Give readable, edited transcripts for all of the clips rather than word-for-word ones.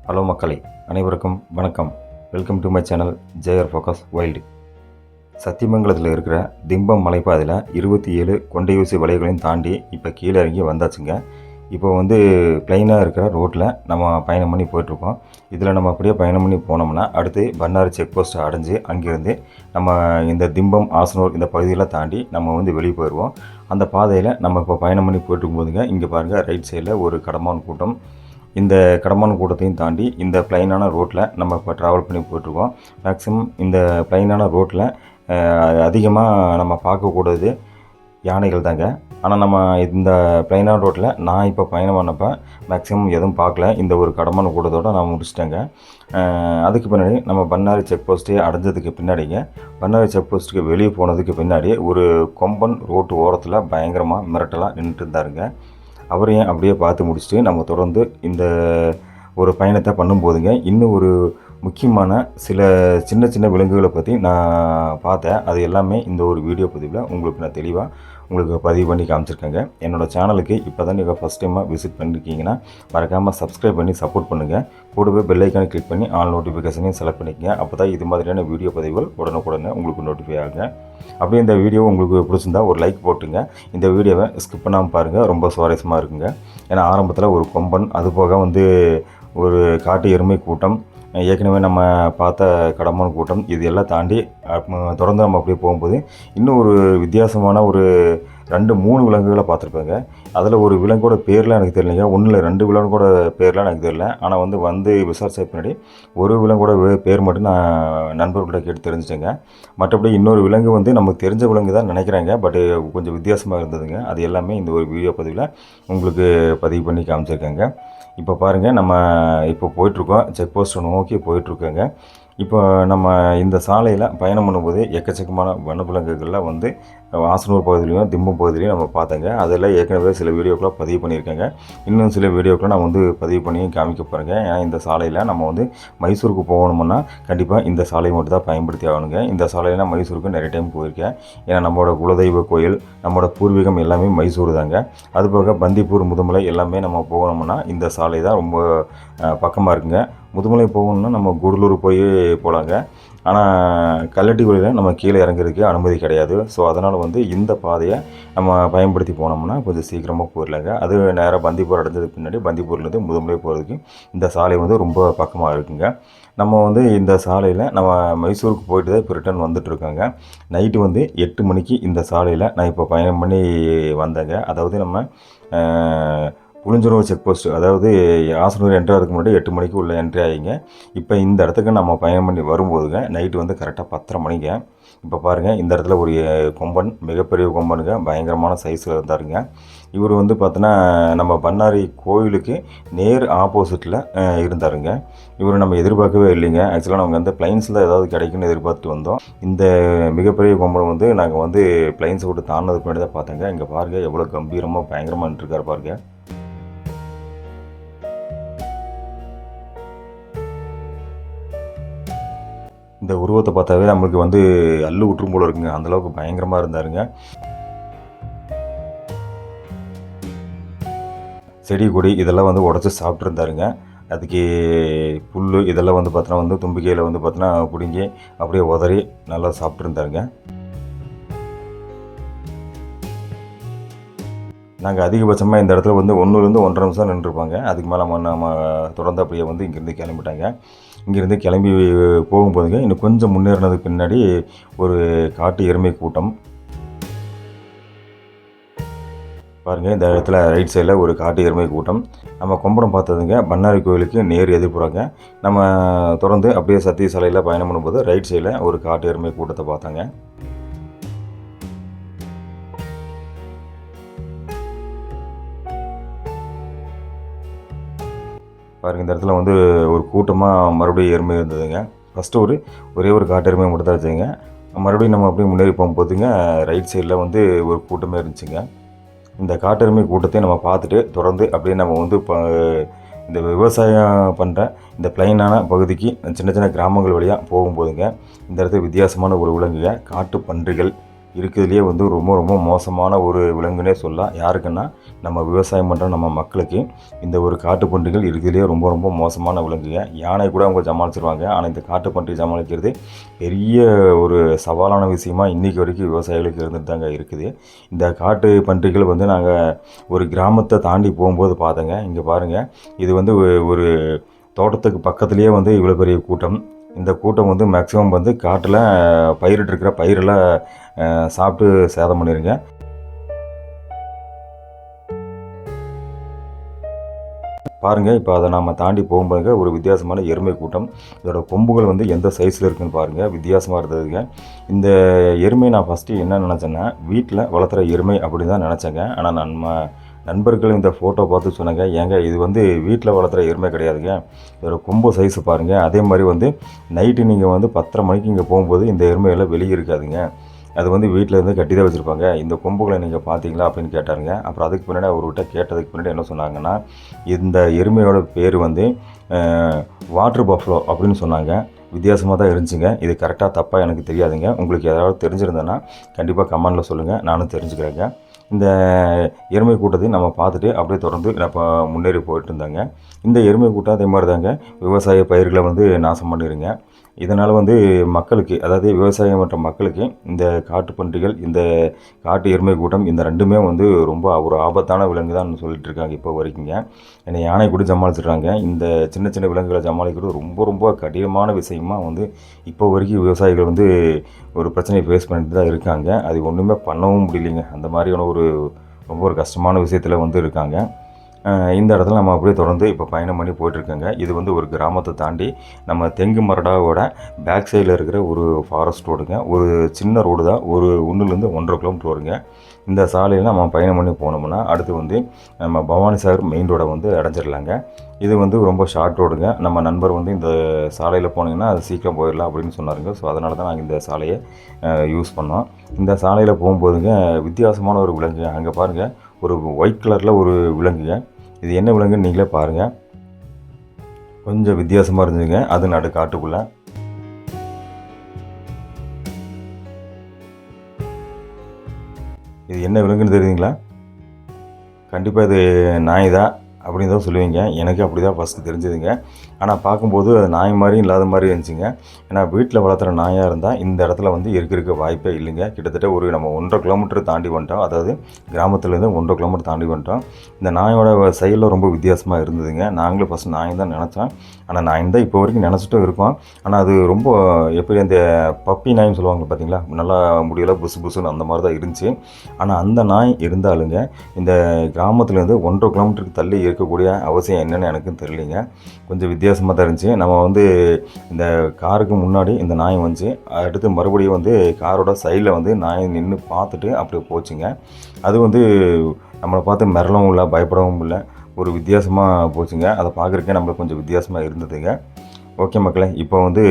Hello மக்களே, அனைவருக்கும் வணக்கம். Welcome to my channel JR focus wild. சத்தியமங்கலத்தில் இருக்கிற திம்பம் மலைப்பாதையில் 27 கொண்டையூசி வலைகளையும் தாண்டி இப்போ கீழே இறங்கி வந்தாச்சுங்க. இப்போ பிளைனாக இருக்கிற ரோட்டில் நம்ம பயணம் பண்ணி போயிட்டுருக்கோம். இதில் நம்ம அப்படியே பயணம் பண்ணி போனோம்னா அடுத்து பன்னாரி செக் போஸ்ட்டை அடைஞ்சு அங்கேருந்து நம்ம இந்த திம்பம் ஆசனூர் இந்த பகுதியெல்லாம் தாண்டி நம்ம வெளியே போயிடுவோம். அந்த பாதையில் நம்ம இப்போ பயணம் பண்ணி போயிட்டுருக்கும்போதுங்க இங்கே பாருங்கள், ரைட் சைடில் ஒரு கடமான் கூட்டம். இந்த கடமான கூட்டத்தையும் தாண்டி இந்த பிளைனான ரோட்டில் நம்ம இப்போ ட்ராவல் பண்ணி போயிட்டுருக்கோம். மேக்ஸிமம் இந்த பிளைனான ரோட்டில் அதிகமாக நம்ம பார்க்கக்கூடாது யானைகள் தாங்க. ஆனால் நம்ம இந்த பிளைனான ரோட்டில் நான் இப்போ பயணம் பண்ணப்போ மேக்ஸிமம் எதுவும் பார்க்கல. இந்த ஒரு கடமான கூட்டத்தோடு நான் முடிச்சிட்டேங்க. அதுக்கு பின்னாடி நம்ம பன்னாரி செக் போஸ்ட்டே அடைஞ்சதுக்கு பின்னாடிங்க, பன்னாரி செக் போஸ்ட்டுக்கு வெளியே போனதுக்கு பின்னாடி ஒரு கொம்பன் ரோட்டு ஓரத்தில் பயங்கரமாக மிரட்டலாக நின்றுட்டு இருந்தாருங்க. அவரையும் அப்படியே பார்த்து முடிச்சுட்டு நம்ம தொடர்ந்து இந்த ஒரு பயணத்தை பண்ணும்போதுங்க இன்னும் ஒரு முக்கியமான சில சின்ன சின்ன விலங்குகளை பற்றி நான் பார்த்தேன். அது எல்லாமே இந்த ஒரு வீடியோ பதிவில் உங்களுக்கு நான் தெளிவாக உங்களுக்கு பதிவு பண்ணி காமிச்சிருக்கேங்க. என்னோடய சேனலுக்கு இப்போ தான் நீங்கள் ஃபஸ்ட் டைமாக விசிட் பண்ணியிருக்கீங்கன்னா மறக்காமல் சப்ஸ்கிரைப் பண்ணி சப்போர்ட் பண்ணுங்கள். கூடவே பெல் ஐக்கானை கிளிக் பண்ணி ஆல் நோட்டிஃபிகேஷனையும் செலக்ட் பண்ணிக்கங்க. அப்போ தான் இது மாதிரியான வீடியோ பதிவுகள் உடனுக்குடனே உங்களுக்கு நோட்டிஃபை ஆகுங்க. அப்படியே இந்த வீடியோ உங்களுக்கு பிடிச்சிருந்தா ஒரு லைக் போட்டுங்க. இந்த வீடியோவை ஸ்கிப் பண்ணாமல் பாருங்கள், ரொம்ப சுவாரஸ்யமாக இருக்குங்க. ஏன்னா ஆரம்பத்தில் ஒரு கொம்பன், அதுபோக ஒரு காட்டு எருமை கூட்டம், ஏற்கனவே நம்ம பார்த்த கடமான் கூட்டம், இது எல்லாம் தாண்டி தொடர்ந்து நம்ம அப்படியே போகும்போது இன்னும் ஒரு வித்தியாசமான ஒரு 2-3 விலங்குகளை பார்த்துருப்பேங்க. அதில் ஒரு விலங்கோட பேர்லாம் எனக்கு தெரியலைங்க. 1-2 விலங்கோட பேர்லாம் எனக்கு தெரியல. ஆனால் விசாரிச்ச பின்னாடி ஒரு விலங்கோட பேர் மட்டும் நான் நண்பர்கிட்ட கேட்டு தெரிஞ்சுட்டேங்க. மற்றபடி இன்னொரு விலங்கு நமக்கு தெரிஞ்ச விலங்கு தான் நினைக்கிறாங்க. பட் கொஞ்சம் வித்தியாசமாக இருந்ததுங்க. அது எல்லாமே இந்த ஒரு வீடியோ பதிவில் உங்களுக்கு பதிவு பண்ணி காமிச்சிருக்கேங்க. இப்போ பாருங்கள், நம்ம இப்போ போயிட்டுருக்கோம், செக் போஸ்ட்டை நோக்கி போயிட்டுருக்கோங்க. இப்போ நம்ம இந்த சாலையில் பயணம் பண்ணும்போது எக்கச்சக்கமான வனவிலங்குகள்லாம் ஆசனூர் பகுதியிலையும் திம்பம் பகுதியிலையும் நம்ம பார்த்தேங்க. அதெல்லாம் ஏற்கனவே சில வீடியோக்கெலாம் பதிவு பண்ணியிருக்கேங்க. இன்னும் சில வீடியோக்கெலாம் நான் பதிவு பண்ணி காமிக்க போகிறேங்க. ஏன்னா இந்த சாலையில் நம்ம மைசூருக்கு போகணுமுன்னா கண்டிப்பாக இந்த சாலையை மட்டும் தான் பயன்படுத்தி ஆகணுங்க. இந்த சாலையில் நான் மைசூருக்கு நிறைய டைம் போயிருக்கேன். ஏன்னா நம்மளோட குலதெய்வ கோயில், நம்மளோட பூர்வீகம் எல்லாமே மைசூர் தாங்க. அதுபோக பந்திப்பூர், முதுமலை எல்லாமே நம்ம போகணுமுன்னா இந்த சாலை தான் ரொம்ப பக்கமாக இருக்குங்க. முதுமலை போகணுன்னா நம்ம கூடலூர் போகலாங்க. ஆனால் கல்லட்டி வழியில் நம்ம கீழே இறங்குறதுக்கு அனுமதி கிடையாது. ஸோ அதனால் இந்த பாதையை நம்ம பயன்படுத்தி போனோம்னா கொஞ்சம் சீக்கிரமாக போயிடலாங்க. அது நேராக பந்திப்பூர் அடைஞ்சதுக்கு பின்னாடி பந்திப்பூர்லேருந்து முதுமலை போகிறதுக்கு இந்த சாலை ரொம்ப பக்கமாக இருக்குங்க. நம்ம இந்த சாலையில் நம்ம மைசூருக்கு போயிட்டு தான் இப்போ ரிட்டர்ன் வந்துட்டுருக்காங்க. நைட்டு 8 மணிக்கு இந்த சாலையில் நான் இப்போ பயணம் பண்ணி வந்தேங்க. அதாவது நம்ம புளிஞ்சனூர் செக் போஸ்ட்டு, அதாவது ஆசனூர் என்ட்ரி ஆகிறதுக்கு முன்னாடி 8 மணிக்கு உள்ள என்ட்ரி ஆகிங்க. இப்போ இந்த இடத்துக்கு நம்ம பயணம் பண்ணி வரும்போதுங்க நைட்டு கரெக்டாக 10:30 மணிங்க. இப்போ பாருங்கள், இந்த இடத்துல ஒரு கொம்பன், மிகப்பெரிய கொம்பனுங்க, பயங்கரமான சைஸில் இருந்தாருங்க. இவர் பார்த்தோன்னா நம்ம பன்னாரி கோயிலுக்கு நேர் ஆப்போசிட்டில் இருந்தாருங்க. இவர் நம்ம எதிர்பார்க்கவே இல்லைங்க. ஆக்சுவலாக நமக்கு பிளைன்ஸில் ஏதாவது கிடைக்குன்னு எதிர்பார்த்துட்டு வந்தோம். இந்த மிகப்பெரிய கொம்பனை நாங்கள் பிளைன்ஸை விட்டு தாண்டினதுக்கு முன்னாடி தான் பார்த்தேங்க. இங்கே பாருங்கள், எவ்வளோ கம்பீரமாக பயங்கரமாக நின்றுருக்காரு பாருங்கள். இந்த உருவத்தை பார்த்தாவே நம்மளுக்கு அள்ளு விட்டுரும் போல இருக்குங்க. அந்தளவுக்கு பயங்கரமாக இருந்தாருங்க. செடி கொடி இதெல்லாம் உடச்சி சாப்பிட்ருந்தாருங்க. அதுக்கு புல் இதெல்லாம் பார்த்தோன்னா தும்பிக்கையில் பார்த்தோன்னா பிடுங்கி அப்படியே உதறி நல்லா சாப்பிட்ருந்தாருங்க. நாங்கள் அதிகபட்சமாக இந்த இடத்துல 1-1.5 நிமிஷம் நின்றுருப்பாங்க. அதுக்கு மேலே நம்ம தொடர்ந்து அப்படியே இங்கேருந்து கிளம்பிட்டாங்க. இங்கேருந்து கிளம்பி போகும்போதுங்க இன்னும் கொஞ்சம் முன்னேறினதுக்கு பின்னாடி ஒரு காட்டு எருமை கூட்டம் பாருங்கள். இந்த இடத்துல ரைட் சைடில் ஒரு காட்டு எருமை கூட்டம். நம்ம கொம்பனம் பார்த்ததுங்க பன்னாரி கோயிலுக்கு நேர் எதிர்ப்புறாங்க. நம்ம தொடர்ந்து அப்படியே சத்திய சாலையில் பயணம் பண்ணும்போது ரைட் சைடில் ஒரு காட்டு எருமை கூட்டத்தை பார்த்தாங்க. பாருங்கள், இந்த இடத்துல ஒரு கூட்டமாக மறுபடியும் எருமை இருந்ததுங்க. ஃபஸ்ட்டு ஒரே ஒரு காட்டு எருமை மட்டும் தான் வச்சுங்க. மறுபடியும் நம்ம அப்படியே முன்னேறி போகும்போதுங்க ரைட் சைடில் ஒரு கூட்டமே இருந்துச்சுங்க. இந்த காட்டு எருமை கூட்டத்தை நம்ம பார்த்துட்டு தொடர்ந்து அப்படியே நம்ம இந்த விவசாயம் பண்ணுற இந்த பிளைனான பகுதிக்கு சின்ன சின்ன கிராமங்கள் வழியாக போகும்போதுங்க இந்த இடத்துல வித்தியாசமான ஒரு விலங்குங்க, காட்டு பன்றிகள் இருக்கிறதுலேயே வந்து ரொம்ப ரொம்ப மோசமான ஒரு விலங்குனே சொல்லலாம். யாருக்குன்னா நம்ம விவசாயம் பண்ணுற நம்ம மக்களுக்கு இந்த ஒரு காட்டுப்பன்றிகள் இருக்கிறதுலேயே ரொம்ப ரொம்ப மோசமான விலங்குங்க. யானை கூட அவங்க சமாளிச்சிருவாங்க. ஆனால் இந்த காட்டுப்பன்றி சமாளிக்கிறது பெரிய ஒரு சவாலான விஷயமா இன்றைக்கி வரைக்கும் விவசாயிகளுக்கு இருந்துட்டு தாங்க இருக்குது. இந்த காட்டு பன்றிகள் வந்து நாங்கள் ஒரு கிராமத்தை தாண்டி போகும்போது பார்த்தேங்க. இங்கே பாருங்கள், இது வந்து ஒரு தோட்டத்துக்கு பக்கத்துலேயே வந்து இவ்வளோ பெரிய கூட்டம். இந்த கூட்டம் வந்து மேக்ஸிமம் வந்து காட்டில் பயிரிட்டிருக்கிற பயிரெல்லாம் சாப்பிட்டு சேதம் பண்ணிடுங்க. பாருங்கள், இப்போ அதை நம்ம தாண்டி போகும்போதுங்க ஒரு வித்தியாசமான எருமை கூட்டம். இதோட கொம்புகள் வந்து எந்த சைஸில் இருக்குதுன்னு பாருங்கள், வித்தியாசமாக இருந்ததுங்க. இந்த எருமை நான் ஃபஸ்ட்டு என்ன நினச்சேன்னா, வீட்டில் வளர்த்துற எருமை அப்படின்னு தான் நினச்சேங்க. ஆனால் நம்ம நண்பர்கள் இந்த ஃபோட்டோ பார்த்து சொன்னாங்க, ஏங்க இது வந்து வீட்டில் வளர்த்துற எருமை கிடையாதுங்க, இதோட கொம்பு சைஸு பாருங்கள். அதே மாதிரி வந்து நைட்டு நீங்கள் வந்து 10:30 மணிக்கு இங்கே போகும்போது இந்த எருமையெல்லாம் வெளியே இருக்காதுங்க, அது வந்து வீட்டில் இருந்து கட்டி தான் வச்சுருப்பாங்க. இந்த கொம்புகளை நீங்கள் பார்த்தீங்களா அப்படின்னு கேட்டாருங்க. அப்புறம் அதுக்கு பின்னாடி அவர்கிட்ட கேட்டதுக்கு பின்னாடி என்ன சொன்னாங்கன்னா, இந்த எருமையோட பேர் வந்து வாட்டர் பஃப்லோ அப்படின்னு சொன்னாங்க. வித்தியாசமாக தான் இருந்துச்சுங்க. இது கரெக்டாக தப்பாக எனக்கு தெரியாதுங்க. உங்களுக்கு ஏதாவது தெரிஞ்சிருந்தேன்னா கண்டிப்பாக கமெண்டில் சொல்லுங்கள், நானும் தெரிஞ்சுக்கிறேங்க. இந்த எருமை கூட்டத்தையும் நம்ம பார்த்துட்டு அப்படியே தொடர்ந்து இப்போ முன்னேறி போயிட்டு இருந்தாங்க. இந்த எருமை கூட்டம் அதே மாதிரி தாங்க விவசாய பயிர்களை வந்து நாசம் பண்ணிடுங்க. இதனால் வந்து மக்களுக்கு, அதாவது விவசாயம் பண்ணுற மக்களுக்கு இந்த காட்டுப்பன்றிகள், இந்த காட்டு எருமை கூட்டம், இந்த ரெண்டுமே வந்து ரொம்ப ஒரு ஆபத்தான விலங்கு தான் சொல்லிட்டு இருக்காங்க இப்போ வரைக்குங்க. ஏன்னா யானை கூட சமாளிச்சிடுறாங்க. இந்த சின்ன சின்ன விலங்குகளை சமாளிக்கிறது ரொம்ப ரொம்ப கடினமான விஷயமா வந்து இப்போ வரைக்கும் விவசாயிகள் வந்து ஒரு பிரச்சனையை ஃபேஸ் பண்ணிட்டு தான் இருக்காங்க. அது ஒன்றுமே பண்ணவும் முடியலைங்க. அந்த மாதிரியான ஒரு ரொம்ப ஒரு கஷ்டமான விஷயத்தில் வந்து இருக்காங்க. இந்த இடத்துல நம்ம அப்படியே தொடர்ந்து இப்போ பயணம் பண்ணி போயிட்டுருக்கோங்க. இது வந்து ஒரு கிராமத்தை தாண்டி நம்ம தெங்கு மரடாவோட பேக் சைடில் இருக்கிற ஒரு ஃபாரஸ்ட் ரோடுங்க. ஒரு சின்ன ரோடு தான், ஒரு 1லேருந்து 1.5 கிலோமீட்டர் வருங்க. இந்த சாலையில் நம்ம பயணம் பண்ணி போனோம்னா அடுத்து வந்து நம்ம பவானி சாகர் மெயின் ரோடை வந்து அடைஞ்சிடலாங்க. இது வந்து ரொம்ப ஷார்ட் ரோடுங்க. நம்ம நண்பர் வந்து இந்த சாலையில் போனீங்கன்னா அது சீக்கிரம் போயிடலாம் அப்படின்னு சொன்னாருங்க. ஸோ அதனால தான் நாங்கள் இந்த சாலையை யூஸ் பண்ணோம். இந்த சாலையில் போகும்போதுங்க வித்தியாசமான ஒரு விலங்கு அங்கே பாருங்கள், ஒரு ஒயிட் கலரில் ஒரு விலங்குங்க. இது என்ன விலங்குன்னு நீங்களே பாருங்கள். கொஞ்சம் வித்தியாசமாக இருந்துச்சுங்க. அது நடு காட்டுக்குள்ளே. இது என்ன விலங்குன்னு தெரியுதுங்களா? கண்டிப்பாக இது நாய் தான் அப்படின்னு தான் சொல்லுவீங்க. எனக்கு அப்படி தான் ஃபஸ்ட்டு தெரிஞ்சதுங்க. ஆனால் பார்க்கும்போது அது நாய் மாதிரியும் இல்லாத மாதிரி இருந்துச்சுங்க. ஏன்னா வீட்டில் வளர்த்துற நாயாக இருந்தால் இந்த இடத்துல வந்து இருக்க வாய்ப்பே இல்லைங்க. கிட்டத்தட்ட ஒரு நம்ம 1.5 கிலோமீட்டர் தாண்டி வந்துட்டோம். அதாவது கிராமத்துலேருந்து 1.5 கிலோமீட்டர் தாண்டி வந்துட்டோம். இந்த நாயோட செயலில் ரொம்ப வித்தியாசமாக இருந்ததுங்க. நாங்களும் ஃபஸ்ட்டு நாய் தான் நினச்சோம். ஆனால் நாய் தான் இப்போ வரைக்கும் நினச்சிட்டும் இருக்கோம். ஆனால் அது ரொம்ப எப்படி அந்த பப்பி நாய்ன்னு சொல்லுவாங்க பார்த்தீங்களா, நல்லா முடியெல்லாம் புசு புசுன்னு அந்த மாதிரி தான் இருந்துச்சு. ஆனால் அந்த நாய் இருந்தாலுங்க இந்த கிராமத்துலேருந்து 1.5 கிலோமீட்டருக்கு தள்ளி இருக்கக்கூடிய அவசியம் என்னென்னு எனக்கும் தெரியலைங்க. கொஞ்சம் வித்தியாசமாக தான் இருந்துச்சு. நம்ம வந்து இந்த காருக்கு முன்னாடி இந்த நாய் வந்துச்சு. அடுத்து மறுபடியும் வந்து காரோட சைடில் வந்து நாய் நின்று பார்த்துட்டு அப்படியே போச்சுங்க. அது வந்து நம்மளை பார்த்து மிரளவும் இல்லை, பயப்படவும் இல்லை, ஒரு வித்தியாசமாக போச்சுங்க. அதை பார்க்குறக்கே நம்மளுக்கு கொஞ்சம் வித்தியாசமாக இருந்ததுங்க. ஓகே மக்களே, இப்போ வந்து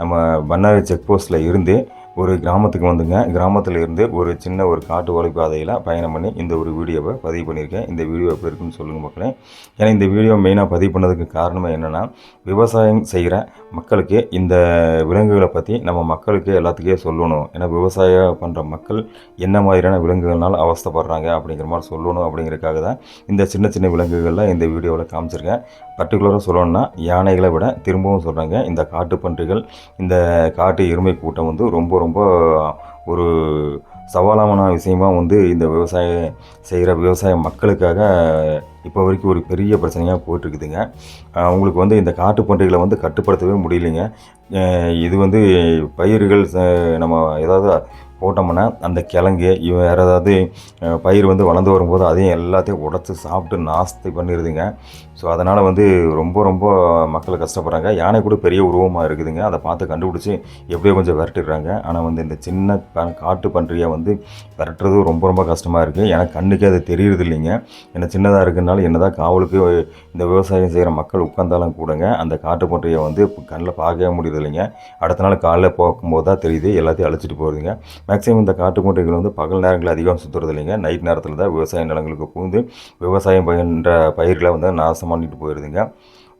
நம்ம பண்ணாரி செக் போஸ்ட்டில் இருந்து ஒரு கிராமத்துக்கு வந்துங்க. கிராமத்தில் இருந்து ஒரு சின்ன ஒரு காட்டு வழிப்பாதையில் பயணம் பண்ணி இந்த ஒரு வீடியோவை பதிவு பண்ணியிருக்கேன். இந்த வீடியோ எப்படி இருக்குன்னு சொல்லுங்கள் மக்களே. ஏன்னா இந்த வீடியோ மெயினாக பதிவு பண்ணதுக்கு காரணம் என்னென்னா, விவசாயம் செய்கிற மக்களுக்கு இந்த விலங்குகளை பற்றி நம்ம மக்களுக்கு எல்லாத்துக்கே சொல்லணும். ஏன்னா விவசாயம் பண்ணுற மக்கள் என்ன மாதிரியான விலங்குகள்னால அவஸ்தைப்படுறாங்க அப்படிங்கிற மாதிரி சொல்லணும் அப்படிங்கிறதுக்காக தான் இந்த சின்ன சின்ன விலங்குகளில் இந்த வீடியோவில் காமிச்சிருக்கேன். பர்டிகுலராக சொல்லணும்னா யானைகளை விட திரும்பவும் சொல்கிறாங்க, இந்த காட்டு பன்றிகள், இந்த காட்டு எருமை கூட்டம் வந்து ரொம்ப ரொம்ப ஒரு சவாலான விஷயமா வந்து இந்த விவசாயம் செய்கிற விவசாய மக்களுக்காக இப்போ வரைக்கும் ஒரு பெரிய பிரச்சனையாக போயிட்டுருக்குதுங்க. அவங்களுக்கு வந்து இந்த காட்டு பன்றிகளை வந்து கட்டுப்படுத்தவே முடியலைங்க. இது வந்து பயிர்கள் நம்ம ஏதாவது போட்டோம்னா அந்த கிழங்கு வேறு ஏதாவது பயிர் வந்து வளர்ந்து வரும்போது அதையும் எல்லாத்தையும் உடச்சி சாப்பிட்டு நாஸ்தி பண்ணிடுதுங்க. ஸோ அதனால் வந்து ரொம்ப ரொம்ப மக்கள் கஷ்டப்படுறாங்க. யானை கூட பெரிய உருவமாக இருக்குதுங்க. அதை பார்த்து கண்டுபிடிச்சி எப்படியோ கொஞ்சம் விரட்டிடுறாங்க. ஆனால் வந்து இந்த சின்ன காட்டு பன்றியை வந்து விரட்டுறது ரொம்ப ரொம்ப கஷ்டமாக இருக்குது. எனக்கு கண்ணுக்கே அது தெரியுறது இல்லைங்க. ஏன்னா சின்னதாக இருக்குதுனால என்னதான் காவலுக்கு இந்த விவசாயம் செய்கிற மக்கள் உட்காந்தாலும் கூடங்க அந்த காட்டு பன்றியை வந்து கண்ணில் பார்க்கவே முடியுது இல்லைங்க. அடுத்த நாள் காலைல போகும்போது தான் தெரியுது, எல்லாத்தையும் அழைச்சிட்டு போகிறதுங்க. மேக்ஸிமம் இந்த காட்டு பன்றிகள் வந்து பகல் நேரங்களில் அதிகம் சுற்றுறது இல்லைங்க. நைட் நேரத்தில் தான் விவசாய நிலங்களுக்கு புகுந்து விவசாயம் பண்ணுற பயிர்களை வந்து நாசம் பண்ணிட்டு போயிடுதுங்க.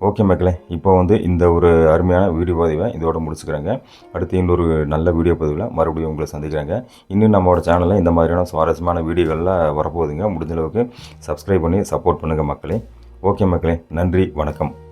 ஓகே மக்களே, இப்போ வந்து இந்த ஒரு அருமையான வீடியோ பதிவை இதோட முடிச்சுக்கிறேங்க. அடுத்து இன்னொரு நல்ல வீடியோ பதிவில் மறுபடியும் உங்களை சந்திக்கிறேங்க. இன்னும் நம்மளோட சேனலில் இந்த மாதிரியான சுவாரஸ்யமான வீடியோகள்லாம் வரப்போகுதுங்க. முடிஞ்ச அளவுக்கு சப்ஸ்கிரைப் பண்ணி சப்போர்ட் பண்ணுங்கள் மக்களே. ஓகே மக்களே, நன்றி, வணக்கம்.